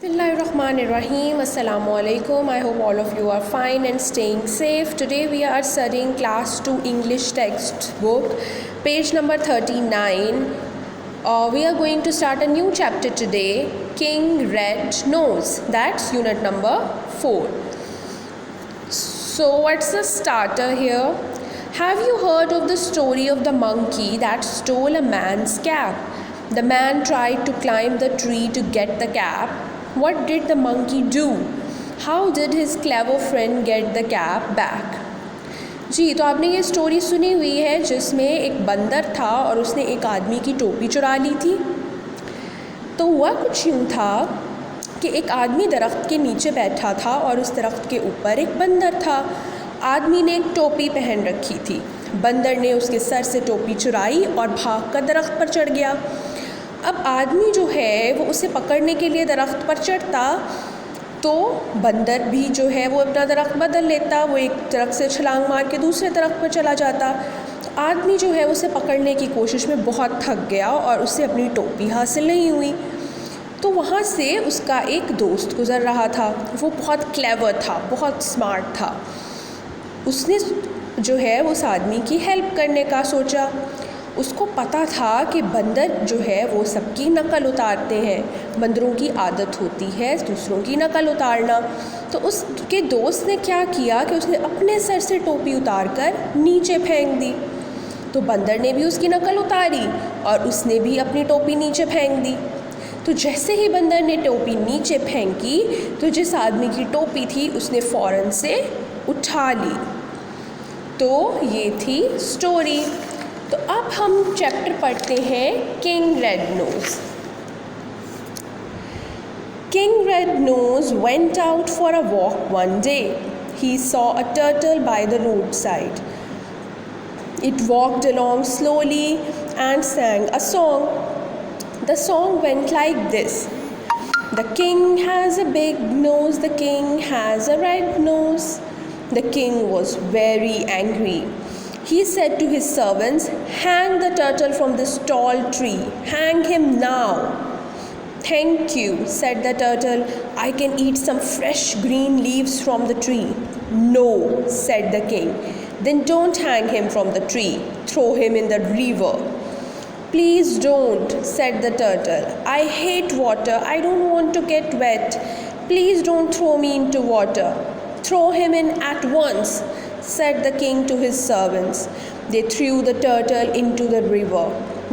Bismillahirrahmanirrahim. Assalamu alaikum. I hope all of you are fine and staying safe. Today we are studying class 2 English textbook, page number 39. We are going to start a new chapter today, King Red Nose. That's unit number 4. So what's the starter here? Have you heard of the story of the monkey that stole a man's cap? The man tried to climb the tree to get the cap. What did the monkey do? How did his clever friend get the cap back? जी, तो आपने ये story सुनी हुई है जिसमें एक बंदर था और उसने एक आदमी की टोपी चुरा ली थी। तो हुआ कुछ यूँ था कि एक आदमी दरख्त के नीचे बैठा था और उस दरख्त के ऊपर एक बंदर था। आदमी ने एक टोपी पहन रखी थी। बंदर ने उसके सर से टोपी चुराई और भागकर दरख्त पर चढ़ गया। अब आदमी जो है वो उसे पकड़ने के लिए दरख्त पर चढ़ता तो बंदर भी जो है वो अपना दरख्त बदल लेता, वो एक दरख्त से छलांग मार के दूसरे दरख्त पर चला जाता। तो आदमी जो है उसे पकड़ने की कोशिश में बहुत थक गया और उसे अपनी टोपी हासिल नहीं हुई। तो वहाँ से उसका एक दोस्त गुज़र रहा था। वो बहुत क्लेवर था, बहुत स्मार्ट था। उसने जो है उस आदमी की हेल्प करने का सोचा। उसको पता था कि बंदर जो है वो सबकी नकल उतारते हैं। बंदरों की आदत होती है दूसरों की नकल उतारना। तो उसके दोस्त ने क्या किया कि उसने अपने सर से टोपी उतार कर नीचे फेंक दी। तो बंदर ने भी उसकी नकल उतारी और उसने भी अपनी टोपी नीचे फेंक दी। तो जैसे ही बंदर ने टोपी नीचे फेंकी तो जिस आदमी की टोपी थी उसने फ़ौरन से उठा ली। तो ये थी स्टोरी। तो अब हम चैप्टर पढ़ते हैं King Red Nose. King Red Nose went out for a walk one day. He saw a turtle by the roadside. It walked along slowly and sang a song. The song went like this. The king has a big nose, the king has a red nose. The king was very angry. He said to his servants, "Hang the turtle from this tall tree. Hang him now." "Thank you," said the turtle. "I can eat some fresh green leaves from the tree." "No," said the king. "Then don't hang him from the tree. Throw him in the river." "Please don't," said the turtle. "I hate water. I don't want to get wet. Please don't throw me into water." "Throw him in at once," said the king to his servants. They threw the turtle into the river.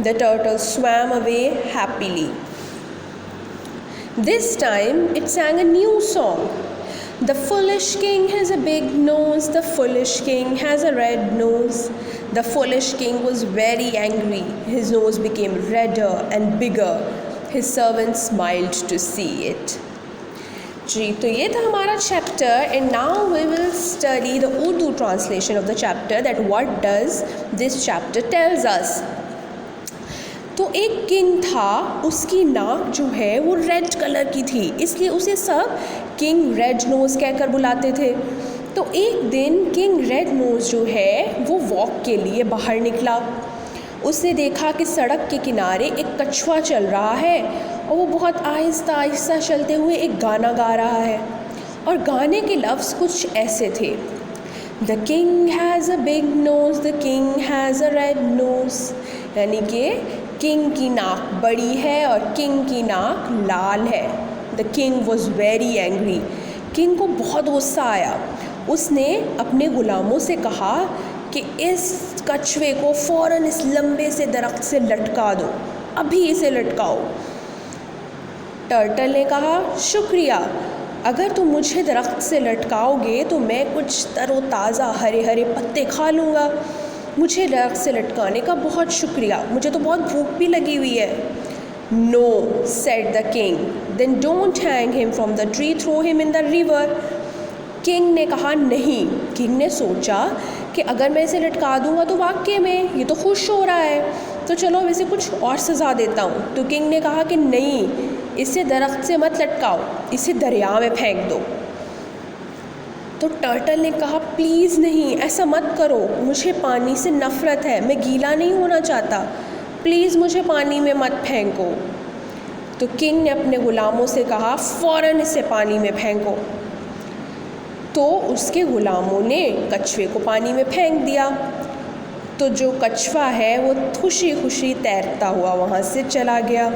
The turtle swam away happily. This time it sang a new song. The foolish king has a big nose, the foolish king has a red nose. The foolish king was very angry. His nose became redder and bigger. His servants smiled to see it. जी, तो ये था हमारा chapter and now we will study the Urdu translation of the chapter that what does this chapter tells us. तो एक king था, उसकी नाक जो है वो रेड कलर की थी, इसलिए उसे सब किंग रेड नोज़ कहकर बुलाते थे। तो एक दिन किंग रेड नोज़ जो है वो वॉक के लिए बाहर निकला। उसने देखा कि सड़क के किनारे एक कछुआ चल रहा है और वो बहुत आहिस्ता आहिस्ता चलते हुए एक गाना गा रहा है और गाने के लफ्ज़ कुछ ऐसे थे। The king has a big nose, the king has a red nose. यानी कि किंग की नाक बड़ी है और किंग की नाक लाल है। The king was very angry. King को बहुत गुस्सा आया। उसने अपने ग़ुलामों से कहा कि इस कछुए को फ़ौरन इस लंबे से दरख्त से लटका दो, अभी इसे लटकाओ। टर्टल ने कहा, शुक्रिया, अगर तुम मुझे दरख्त से लटकाओगे तो मैं कुछ तरोताज़ा हरे हरे पत्ते खा लूँगा। मुझे दरख्त से लटकाने का बहुत शुक्रिया, मुझे तो बहुत भूख भी लगी हुई है। No, said the king, then don't hang him from the tree, throw him in the river. King ने कहा नहीं। किंग ने सोचा कि अगर मैं इसे लटका दूंगा तो वाकई में ये तो खुश हो रहा है, तो चलो इसे कुछ और सज़ा देता हूँ। तो किंग ने कहा कि नहीं, इसे दरख्त से मत लटकाओ, इसे दरिया में फेंक दो। तो टर्टल ने कहा प्लीज़ नहीं, ऐसा मत करो, मुझे पानी से नफ़रत है, मैं गीला नहीं होना चाहता, प्लीज़ मुझे पानी में मत फेंको। तो किंग ने अपने ग़ुलामों से कहा फ़ौरन इसे पानी में फेंको। तो उसके ग़ुलामों ने कछुए को पानी में फेंक दिया। तो जो कछुआ है वो खुशी खुशी तैरता हुआ वहाँ से चला गया।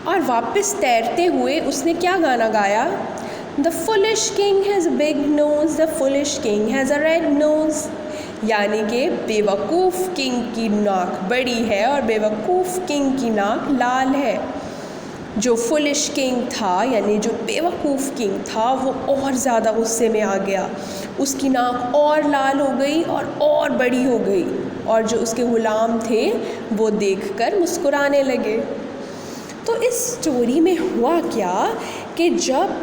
और वापस तैरते हुए उसने क्या गाना गाया? The foolish king has a big nose, the foolish king has a red nose. यानी कि बेवकूफ़ किंग की नाक बड़ी है और बेवकूफ़ किंग की नाक लाल है। जो फुलिश किंग था यानी जो बेवकूफ़ किंग था वो और ज़्यादा गुस्से में आ गया। उसकी नाक और लाल हो गई और बड़ी हो गई, और जो उसके ग़ुलाम थे वो देखकर मुस्कुराने लगे। तो इस स्टोरी में हुआ क्या कि जब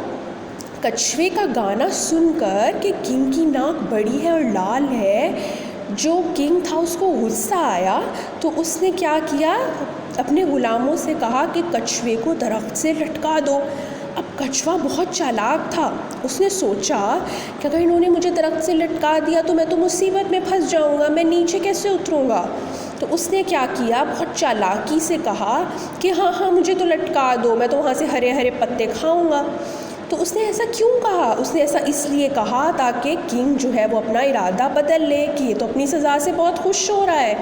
कछुए का गाना सुनकर कि किंग की नाक बड़ी है और लाल है, जो किंग था उसको गुस्सा आया। तो उसने क्या किया, अपने ग़ुलामों से कहा कि कछुए को दरख्त से लटका दो। अब कछुआ बहुत चालाक था, उसने सोचा कि अगर इन्होंने मुझे दरख्त से लटका दिया तो मैं तो मुसीबत में फंस जाऊंगा, मैं नीचे कैसे उतरूंगा। तो उसने क्या किया, बहुत चालाकी से कहा कि हाँ मुझे तो लटका दो, मैं तो वहाँ से हरे हरे पत्ते खाऊंगा। तो उसने ऐसा क्यों कहा? उसने ऐसा इसलिए कहा ताकि किंग जो है वो अपना इरादा बदल ले कि ये तो अपनी सज़ा से बहुत खुश हो रहा है।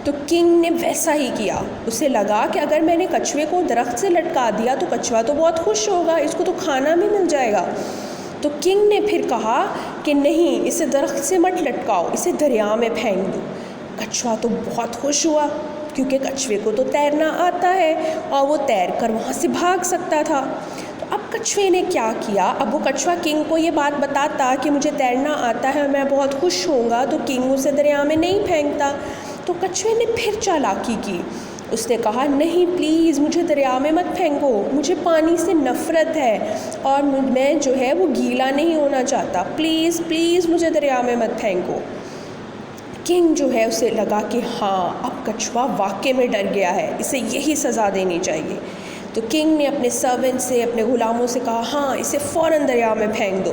तो किंग ने वैसा ही किया। उसे लगा कि अगर मैंने कछुए को दरख्त से लटका दिया तो कछुआ तो बहुत खुश होगा, इसको तो खाना भी मिल जाएगा। तो किंग ने फिर कहा कि नहीं, इसे दरख्त से मत लटकाओ, इसे दरिया में फेंक दो। कछुआ तो बहुत खुश हुआ क्योंकि कछुए को तो तैरना आता है और वो तैर कर वहाँ से भाग सकता था। तो अब कछुए ने क्या किया, अब वो कछुआ किंग को ये बात बताता कि मुझे तैरना आता है, मैं बहुत खुश होऊंगा, तो किंग उसे दरिया में नहीं फेंकता। तो कछुए ने फिर चालाकी की, उसने कहा नहीं प्लीज़ मुझे दरिया में मत फेंको, मुझे पानी से नफ़रत है और मैं जो है वो गीला नहीं होना चाहता, प्लीज़ प्लीज़ मुझे दरिया में मत फेंको। किंग जो है उसे लगा कि हाँ अब कछुआ वाकई में डर गया है, इसे यही सज़ा देनी चाहिए। तो किंग ने अपने सर्वेंट से, अपने ग़ुलामों से कहा हाँ इसे फ़ौरन दरिया में फेंक दो।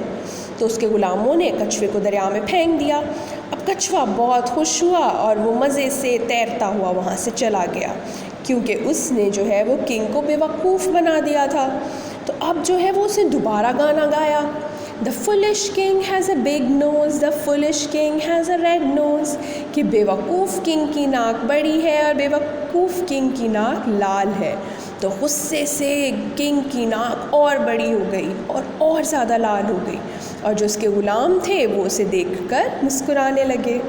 तो उसके ग़ुलामों ने कछुए को दरिया में फेंक दिया। अब कछुआ बहुत खुश हुआ और वो मज़े से तैरता हुआ वहाँ से चला गया, क्योंकि उसने जो है वो किंग को बेवकूफ़ बना दिया था। तो अब जो है वो उसे दोबारा गाना गाया, the foolish king has a big nose, the foolish king has a red nose. कि बेवकूफ़ किंग की नाक बड़ी है और बेवकूफ़ किंग की नाक लाल है। तो गुस्से से किंग की नाक और बड़ी हो गई और ज़्यादा लाल हो गई, और जो उसके ग़ुलाम थे वो उसे देखकर मुस्कुराने लगे।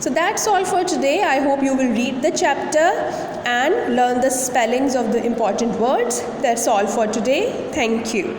So that's all for today. I hope you will read the chapter and learn the spellings of the important words. That's all for today. Thank you.